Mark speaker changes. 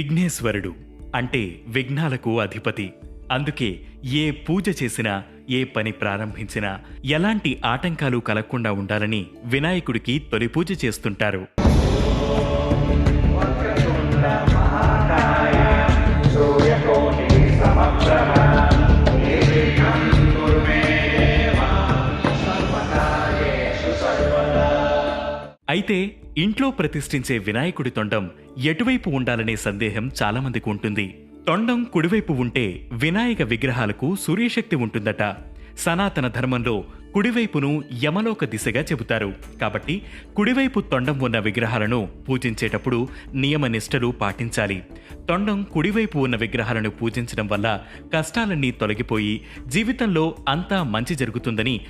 Speaker 1: విఘ్నేశ్వరుడు అంటే విఘ్నాలకు అధిపతి. అందుకే ఏ పూజ చేసినా, ఏ పని ప్రారంభించినా ఎలాంటి ఆటంకాలు కలగకుండా ఉండాలని వినాయకుడికి తొలి పూజ చేస్తుంటారు. అయితే ఇంట్లో ప్రతిష్ఠించే వినాయకుడి తొండం ఎటువైపు ఉండాలనే సందేహం చాలామందికి ఉంటుంది. తొండం కుడివైపు ఉంటే వినాయక విగ్రహాలకు సూర్యశక్తి ఉంటుందట. సనాతన ధర్మంలో కుడివైపును యమలోక దిశగా చెబుతారు. కాబట్టి కుడివైపు తొండం ఉన్న విగ్రహాలను పూజించేటప్పుడు నియమనిష్టలు పాటించాలి. తొండం కుడివైపు ఉన్న విగ్రహాలను పూజించడం వల్ల కష్టాలన్నీ తొలగిపోయి జీవితంలో అంతా మంచి జరుగుతుందని